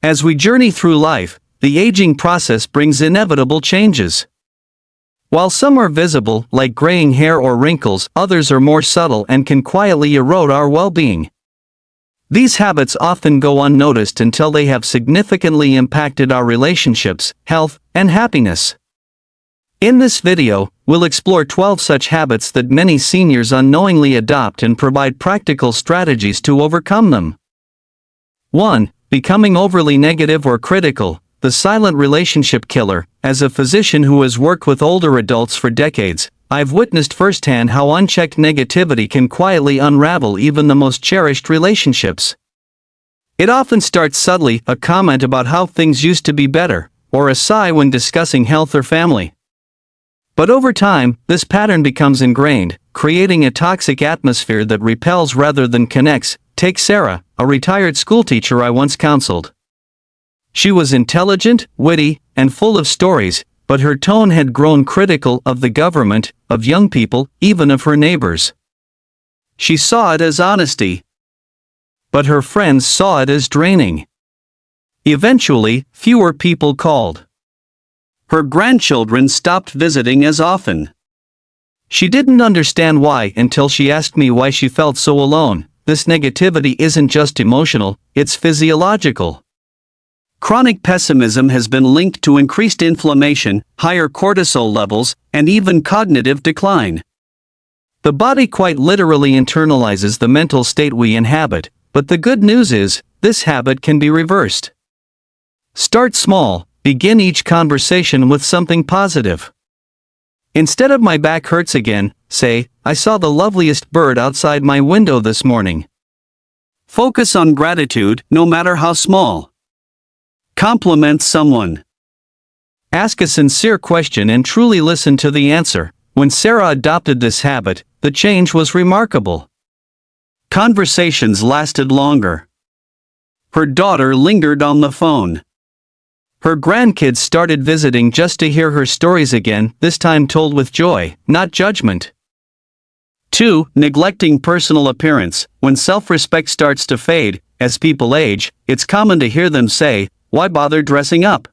As we journey through life, the aging process brings inevitable changes. While some are visible, like graying hair or wrinkles, others are more subtle and can quietly erode our well-being. These habits often go unnoticed until they have significantly impacted our relationships, health, and happiness. In this video, we'll explore 12 such habits that many seniors unknowingly adopt and provide practical strategies to overcome them. 1. Becoming overly negative or critical, the silent relationship killer. As a physician who has worked with older adults for decades, I've witnessed firsthand how unchecked negativity can quietly unravel even the most cherished relationships. It often starts subtly, a comment about how things used to be better, or a sigh when discussing health or family. But over time, this pattern becomes ingrained, creating a toxic atmosphere that repels rather than connects. Take Sarah, a retired schoolteacher I once counseled. She was intelligent, witty, and full of stories, but her tone had grown critical of the government, of young people, even of her neighbors. She saw it as honesty, but her friends saw it as draining. Eventually, fewer people called. Her grandchildren stopped visiting as often. She didn't understand why until she asked me why she felt so alone. This negativity isn't just emotional, it's physiological. Chronic pessimism has been linked to increased inflammation, higher cortisol levels, and even cognitive decline. The body quite literally internalizes the mental state we inhabit, but the good news is, this habit can be reversed. Start small, begin each conversation with something positive. Instead of "my back hurts again," say, "I saw the loveliest bird outside my window this morning." Focus on gratitude, no matter how small. Compliment someone. Ask a sincere question and truly listen to the answer. When Sarah adopted this habit, the change was remarkable. Conversations lasted longer. Her daughter lingered on the phone. Her grandkids started visiting just to hear her stories again, this time told with joy, not judgment. 2. Neglecting personal appearance. When self-respect starts to fade, as people age, it's common to hear them say, "Why bother dressing up?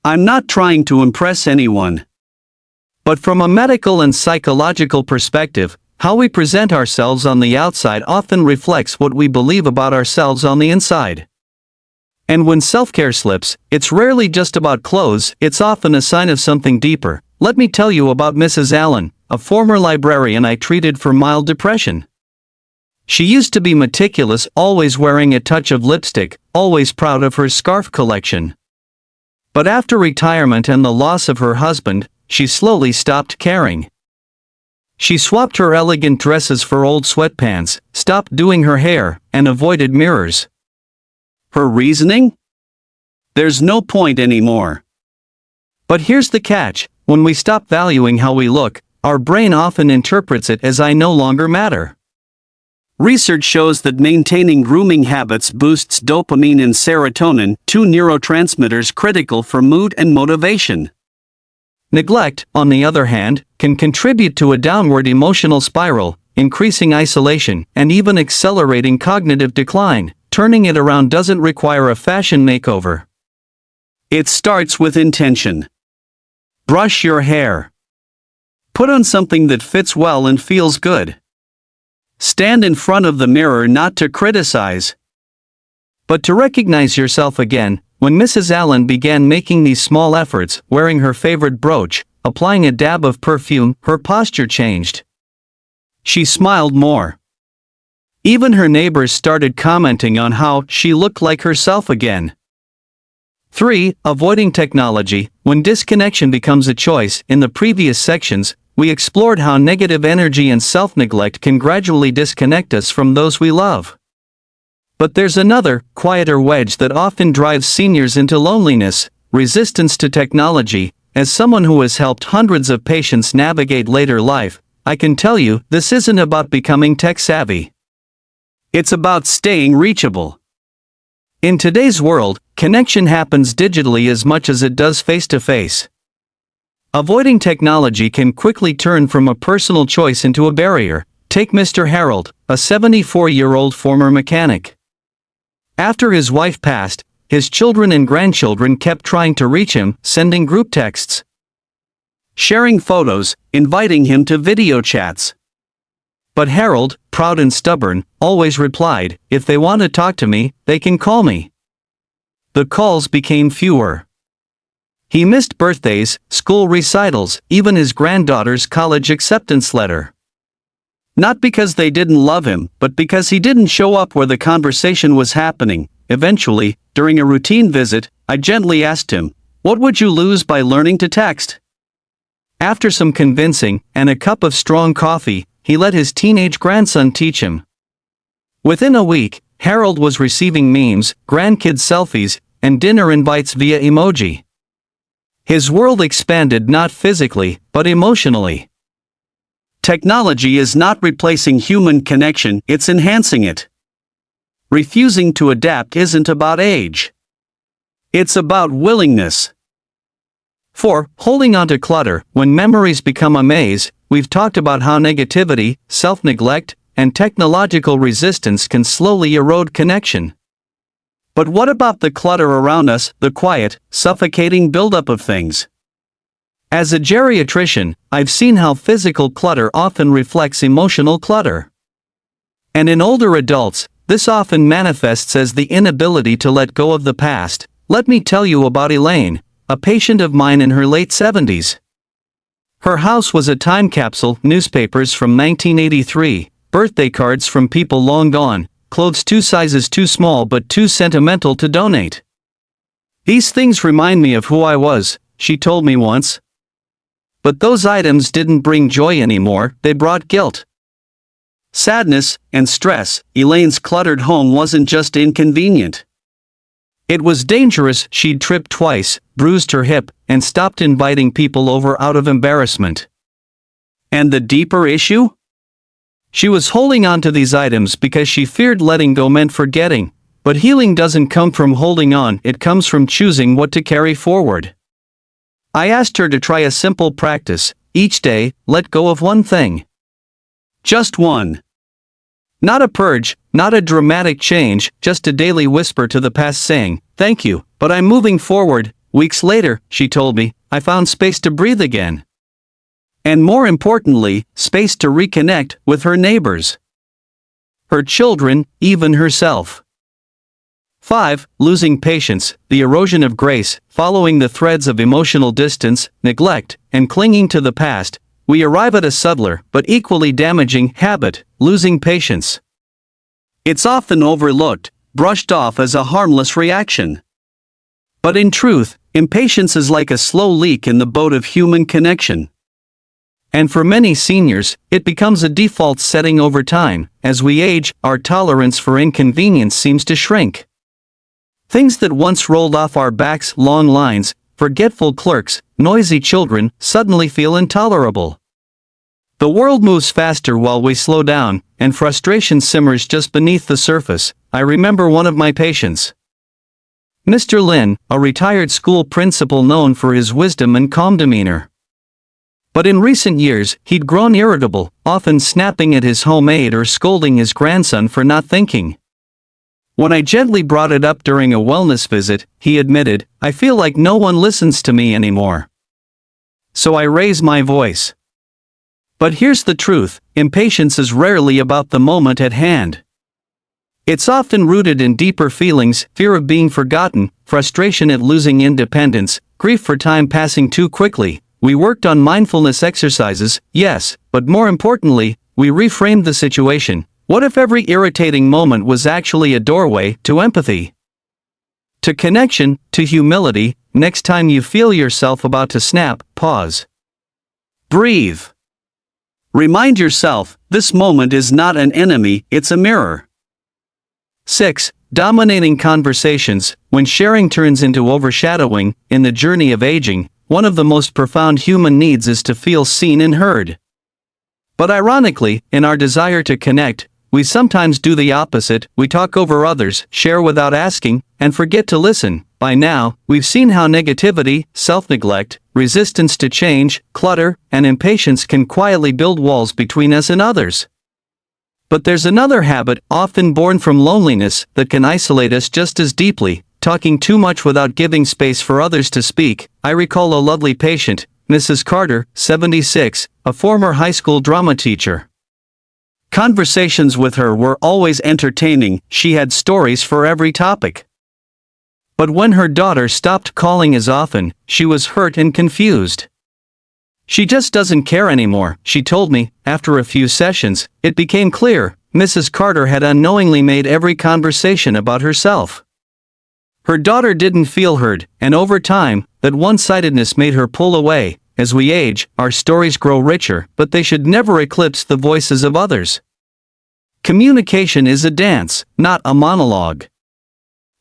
I'm not trying to impress anyone." But from a medical and psychological perspective, how we present ourselves on the outside often reflects what we believe about ourselves on the inside. And when self-care slips, it's rarely just about clothes, it's often a sign of something deeper. Let me tell you about Mrs. Allen, a former librarian I treated for mild depression. She used to be meticulous, always wearing a touch of lipstick, always proud of her scarf collection. But after retirement and the loss of her husband, she slowly stopped caring. She swapped her elegant dresses for old sweatpants, stopped doing her hair, and avoided mirrors. Her reasoning? There's no point anymore. But here's the catch: when we stop valuing how we look, our brain often interprets it as "I no longer matter." Research shows that maintaining grooming habits boosts dopamine and serotonin, two neurotransmitters critical for mood and motivation. Neglect, on the other hand, can contribute to a downward emotional spiral, increasing isolation, and even accelerating cognitive decline. Turning it around doesn't require a fashion makeover. It starts with intention. Brush your hair. Put on something that fits well and feels good. Stand in front of the mirror not to criticize, but to recognize yourself again. When Mrs. Allen began making these small efforts, wearing her favorite brooch, applying a dab of perfume, her posture changed. She smiled more. Even her neighbors started commenting on how she looked like herself again. 3. Avoiding technology. When disconnection becomes a choice, in the previous sections, we explored how negative energy and self-neglect can gradually disconnect us from those we love. But there's another, quieter wedge that often drives seniors into loneliness: resistance to technology. As someone who has helped hundreds of patients navigate later life, I can tell you, this isn't about becoming tech-savvy. It's about staying reachable. In today's world, connection happens digitally as much as it does face-to-face. Avoiding technology can quickly turn from a personal choice into a barrier. Take Mr. Harold, a 74-year-old former mechanic. After his wife passed, his children and grandchildren kept trying to reach him, sending group texts, sharing photos, inviting him to video chats. But Harold, proud and stubborn, always replied, "If they want to talk to me, they can call me." The calls became fewer. He missed birthdays, school recitals, even his granddaughter's college acceptance letter. Not because they didn't love him, but because he didn't show up where the conversation was happening. Eventually, during a routine visit, I gently asked him, "What would you lose by learning to text?" After some convincing, and a cup of strong coffee, he let his teenage grandson teach him. Within a week, Harold was receiving memes, grandkid selfies, and dinner invites via emoji. His world expanded not physically, but emotionally. Technology is not replacing human connection, it's enhancing it. Refusing to adapt isn't about age. It's about willingness. 4. Holding on to clutter. When memories become a maze, we've talked about how negativity, self-neglect, and technological resistance can slowly erode connection. But what about the clutter around us, the quiet, suffocating buildup of things? As a geriatrician, I've seen how physical clutter often reflects emotional clutter. And in older adults, this often manifests as the inability to let go of the past. Let me tell you about Elaine, a patient of mine in her late 70s. Her house was a time capsule, newspapers from 1983, birthday cards from people long gone, clothes 2 sizes too small but too sentimental to donate. "These things remind me of who I was," she told me once. But those items didn't bring joy anymore, they brought guilt, sadness, and stress. Elaine's cluttered home wasn't just inconvenient. It was dangerous. She'd tripped twice, bruised her hip, and stopped inviting people over out of embarrassment. And the deeper issue? She was holding on to these items because she feared letting go meant forgetting. But healing doesn't come from holding on, it comes from choosing what to carry forward. I asked her to try a simple practice. Each day, let go of one thing. Just one. Not a purge, not a dramatic change, just a daily whisper to the past saying, "Thank you, but I'm moving forward." Weeks later, she told me, I found space to breathe again. And more importantly, space to reconnect with her neighbors, her children, even herself. 5. Losing patience, the erosion of grace. Following the threads of emotional distance, neglect, and clinging to the past, we arrive at a subtler but equally damaging habit: losing patience. It's often overlooked, brushed off as a harmless reaction. But in truth, impatience is like a slow leak in the boat of human connection. And for many seniors, it becomes a default setting over time. As we age, our tolerance for inconvenience seems to shrink. Things that once rolled off our backs, long lines, forgetful clerks, noisy children, suddenly feel intolerable. The world moves faster while we slow down, and frustration simmers just beneath the surface. I remember one of my patients, Mr. Lin, a retired school principal known for his wisdom and calm demeanor. But in recent years, he'd grown irritable, often snapping at his home aide or scolding his grandson for not thinking. When I gently brought it up during a wellness visit, he admitted, "I feel like no one listens to me anymore." So I raise my voice. But here's the truth: impatience is rarely about the moment at hand. It's often rooted in deeper feelings: fear of being forgotten, frustration at losing independence, grief for time passing too quickly. We worked on mindfulness exercises, yes, but more importantly, we reframed the situation. What if every irritating moment was actually a doorway to empathy, to connection, to humility? Next time you feel yourself about to snap, pause. Breathe. Remind yourself, this moment is not an enemy, it's a mirror. 6. Dominating conversations. When sharing turns into overshadowing, in the journey of aging, one of the most profound human needs is to feel seen and heard. But ironically, in our desire to connect, we sometimes do the opposite. We talk over others, share without asking, and forget to listen. By now, we've seen how negativity, self-neglect, resistance to change, clutter, and impatience can quietly build walls between us and others. But there's another habit, often born from loneliness, that can isolate us just as deeply: talking too much without giving space for others to speak. I recall a lovely patient, Mrs. Carter, 76, a former high school drama teacher. Conversations with her were always entertaining, she had stories for every topic. But when her daughter stopped calling as often, she was hurt and confused. She just doesn't care anymore, she told me. After a few sessions, it became clear, Mrs. Carter had unknowingly made every conversation about herself. Her daughter didn't feel heard, and over time, that one-sidedness made her pull away. As we age, our stories grow richer, but they should never eclipse the voices of others. Communication is a dance, not a monologue.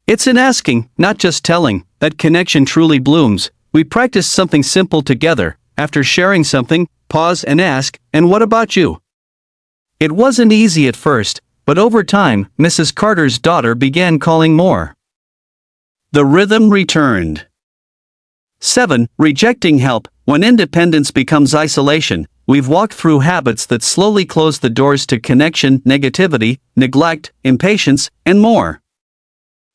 It's in asking, not just telling, that connection truly blooms. We practice something simple together. After sharing something, pause and ask, "And what about you?" It wasn't easy at first, but over time, Mrs. Carter's daughter began calling more. The rhythm returned. 7. Rejecting help. When independence becomes isolation, we've walked through habits that slowly close the doors to connection, negativity, neglect, impatience, and more.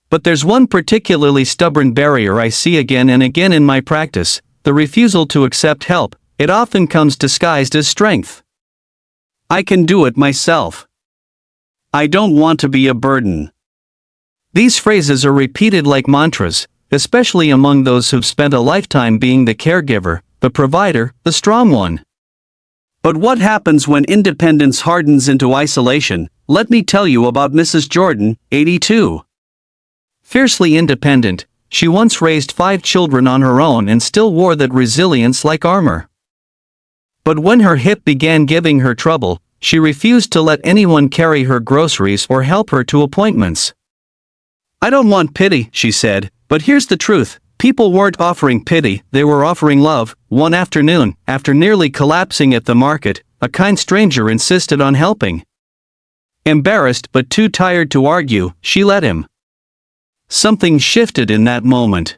But there's one particularly stubborn barrier I see again and again in my practice: the refusal to accept help. It often comes disguised as strength. I can do it myself. I don't want to be a burden. These phrases are repeated like mantras, especially among those who've spent a lifetime being the caregiver, the provider, the strong one. But what happens when independence hardens into isolation? Let me tell you about Mrs. Jordan, 82. Fiercely independent, she once raised 5 children on her own and still wore that resilience like armor. But when her hip began giving her trouble, she refused to let anyone carry her groceries or help her to appointments. "I don't want pity," she said, but here's the truth. People weren't offering pity, they were offering love. One afternoon, after nearly collapsing at the market, a kind stranger insisted on helping. Embarrassed but too tired to argue, she let him. Something shifted in that moment.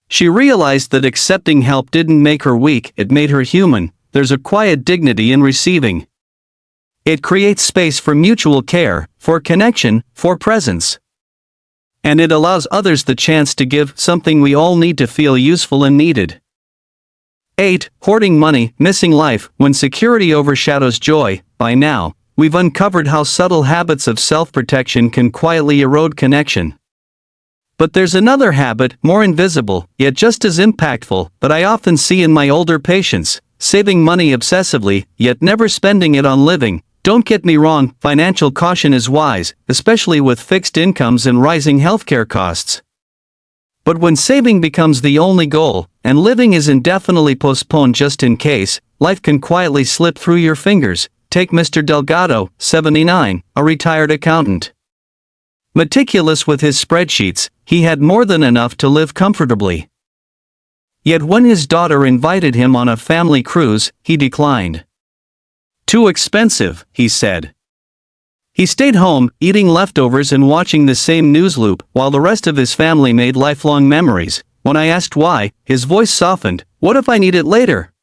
She realized that accepting help didn't make her weak, it made her human. There's a quiet dignity in receiving. It creates space for mutual care, for connection, for presence. And it allows others the chance to give, something we all need to feel useful and needed. 8. Hoarding money, missing life. When security overshadows joy, by now, we've uncovered how subtle habits of self-protection can quietly erode connection. But there's another habit, more invisible, yet just as impactful, that I often see in my older patients: saving money obsessively, yet never spending it on living. Don't get me wrong, financial caution is wise, especially with fixed incomes and rising healthcare costs. But when saving becomes the only goal, and living is indefinitely postponed just in case, life can quietly slip through your fingers. Take Mr. Delgado, 79, a retired accountant. Meticulous with his spreadsheets, he had more than enough to live comfortably. Yet when his daughter invited him on a family cruise, he declined. "Too expensive," he said. He stayed home, eating leftovers and watching the same news loop, while the rest of his family made lifelong memories. When I asked why, his voice softened. "What if I need it later?"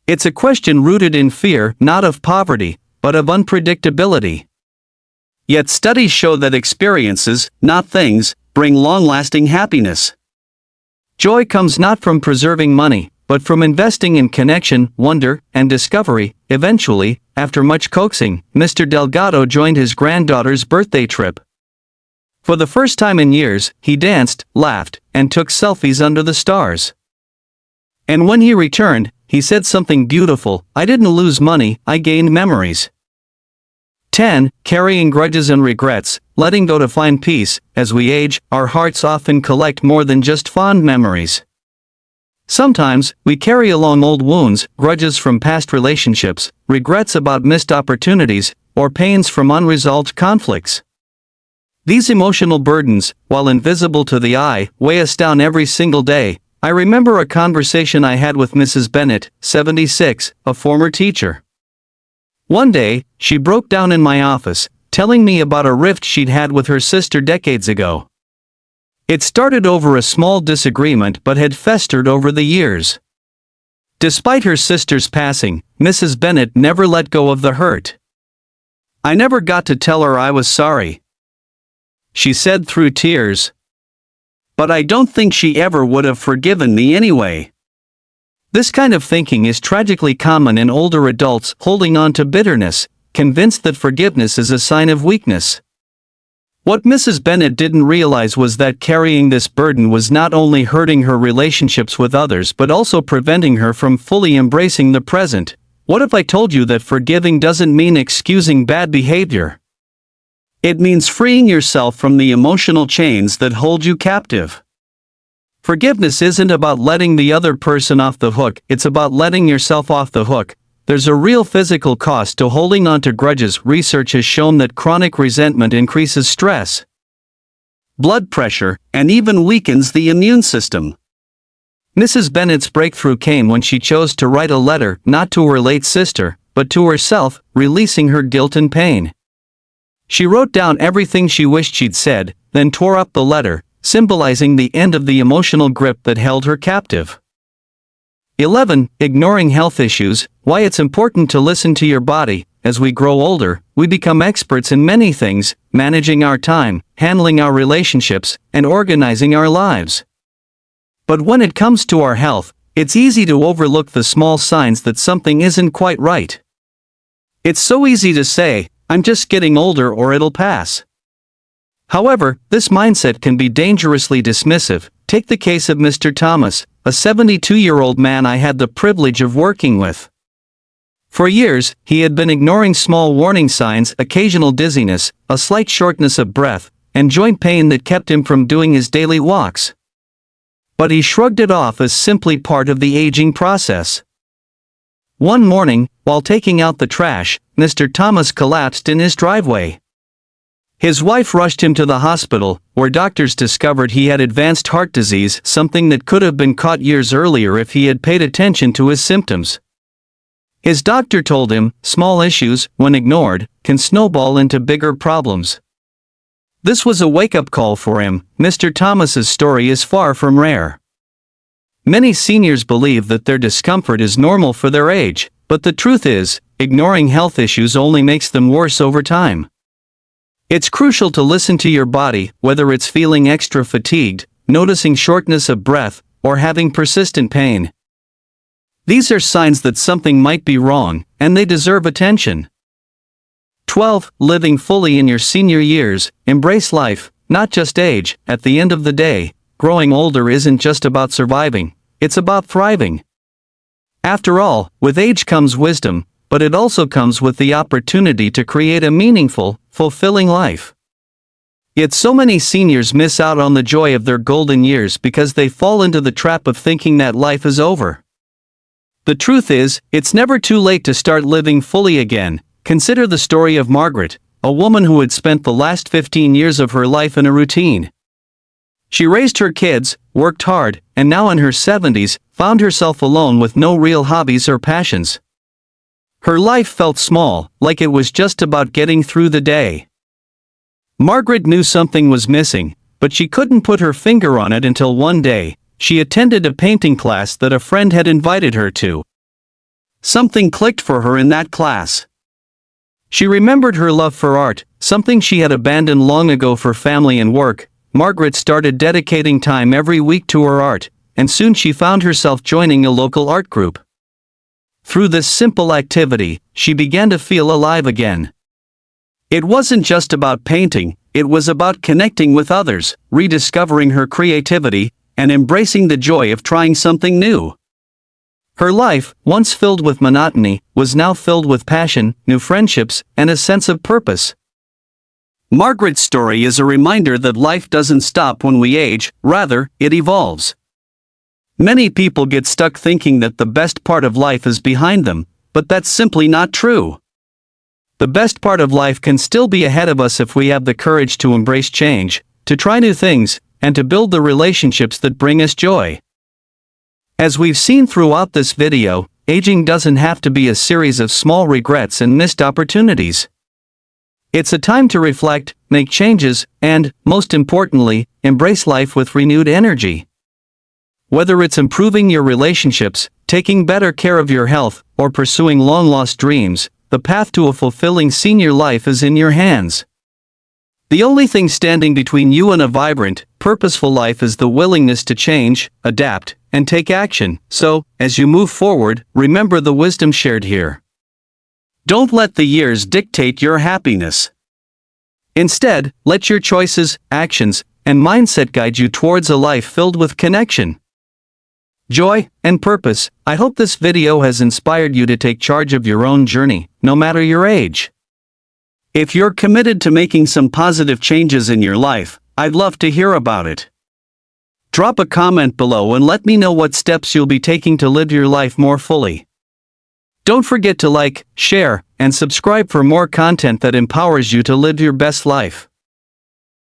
It's a question rooted in fear, not of poverty, but of unpredictability. Yet studies show that experiences, not things, bring long-lasting happiness. Joy comes not from preserving money, but from investing in connection, wonder, and discovery. Eventually, after much coaxing, Mr. Delgado joined his granddaughter's birthday trip. For the first time in years, he danced, laughed, and took selfies under the stars. And when he returned, he said something beautiful: "I didn't lose money, I gained memories." 10. Carrying grudges and regrets, letting go to find peace. As we age, our hearts often collect more than just fond memories. Sometimes, we carry along old wounds, grudges from past relationships, regrets about missed opportunities, or pains from unresolved conflicts. These emotional burdens, while invisible to the eye, weigh us down every single day. I remember a conversation I had with Mrs. Bennett, 76, a former teacher. One day, she broke down in my office, telling me about a rift she'd had with her sister decades ago. It started over a small disagreement but had festered over the years. Despite her sister's passing, Mrs. Bennett never let go of the hurt. "I never got to tell her I was sorry," she said through tears. but I don't think she ever would have forgiven me anyway. This kind of thinking is tragically common in older adults holding on to bitterness, convinced that forgiveness is a sign of weakness. What Mrs. Bennet didn't realize was that carrying this burden was not only hurting her relationships with others but also preventing her from fully embracing the present. What if I told you that forgiving doesn't mean excusing bad behavior? It means freeing yourself from the emotional chains that hold you captive. Forgiveness isn't about letting the other person off the hook, it's about letting yourself off the hook. There's a real physical cost to holding on to grudges. Research has shown that chronic resentment increases stress, blood pressure, and even weakens the immune system. Mrs. Bennet's breakthrough came when she chose to write a letter not to her late sister, but to herself, releasing her guilt and pain. She wrote down everything she wished she'd said, then tore up the letter, symbolizing the end of the emotional grip that held her captive. 11. Ignoring health issues. Why it's important to listen to your body. As we grow older, we become experts in many things, managing our time, handling our relationships, and organizing our lives. But when it comes to our health, it's easy to overlook the small signs that something isn't quite right. It's so easy to say, "I'm just getting older or it'll pass." However, this mindset can be dangerously dismissive. Take the case of Mr. Thomas, a 72-year-old man I had the privilege of working with. For years, he had been ignoring small warning signs, occasional dizziness, a slight shortness of breath, and joint pain that kept him from doing his daily walks. But he shrugged it off as simply part of the aging process. One morning, while taking out the trash, Mr. Thomas collapsed in his driveway. His wife rushed him to the hospital, where doctors discovered he had advanced heart disease, something that could have been caught years earlier if he had paid attention to his symptoms. His doctor told him, small issues, when ignored, can snowball into bigger problems. This was a wake-up call for him. Mr. Thomas's story is far from rare. Many seniors believe that their discomfort is normal for their age, but the truth is, ignoring health issues only makes them worse over time. It's crucial to listen to your body, whether it's feeling extra fatigued, noticing shortness of breath, or having persistent pain. These are signs that something might be wrong, and they deserve attention. 12. Living fully in your senior years. Embrace life, not just age. At the end of the day, growing older isn't just about surviving, it's about thriving. After all, with age comes wisdom, but it also comes with the opportunity to create a meaningful, fulfilling life. Yet so many seniors miss out on the joy of their golden years because they fall into the trap of thinking that life is over. The truth is, it's never too late to start living fully again. Consider the story of Margaret, a woman who had spent the last 15 years of her life in a routine. She raised her kids, worked hard, and now in her 70s, found herself alone with no real hobbies or passions. Her life felt small, like it was just about getting through the day. Margaret knew something was missing, but she couldn't put her finger on it until one day, she attended a painting class that a friend had invited her to. Something clicked for her in that class. She remembered her love for art, something she had abandoned long ago for family and work. Margaret started dedicating time every week to her art, and soon she found herself joining a local art group. Through this simple activity, she began to feel alive again. It wasn't just about painting, it was about connecting with others, rediscovering her creativity, and embracing the joy of trying something new. Her life, once filled with monotony, was now filled with passion, new friendships, and a sense of purpose. Margaret's story is a reminder that life doesn't stop when we age, rather, it evolves. Many people get stuck thinking that the best part of life is behind them, but that's simply not true. The best part of life can still be ahead of us if we have the courage to embrace change, to try new things, and to build the relationships that bring us joy. As we've seen throughout this video, aging doesn't have to be a series of small regrets and missed opportunities. It's a time to reflect, make changes, and, most importantly, embrace life with renewed energy. Whether it's improving your relationships, taking better care of your health, or pursuing long-lost dreams, the path to a fulfilling senior life is in your hands. The only thing standing between you and a vibrant, purposeful life is the willingness to change, adapt, and take action. So, as you move forward, remember the wisdom shared here. Don't let the years dictate your happiness. Instead, let your choices, actions, and mindset guide you towards a life filled with connection, joy, and purpose. I hope this video has inspired you to take charge of your own journey, no matter your age. If you're committed to making some positive changes in your life, I'd love to hear about it. Drop a comment below and let me know what steps you'll be taking to live your life more fully. Don't forget to like, share, and subscribe for more content that empowers you to live your best life.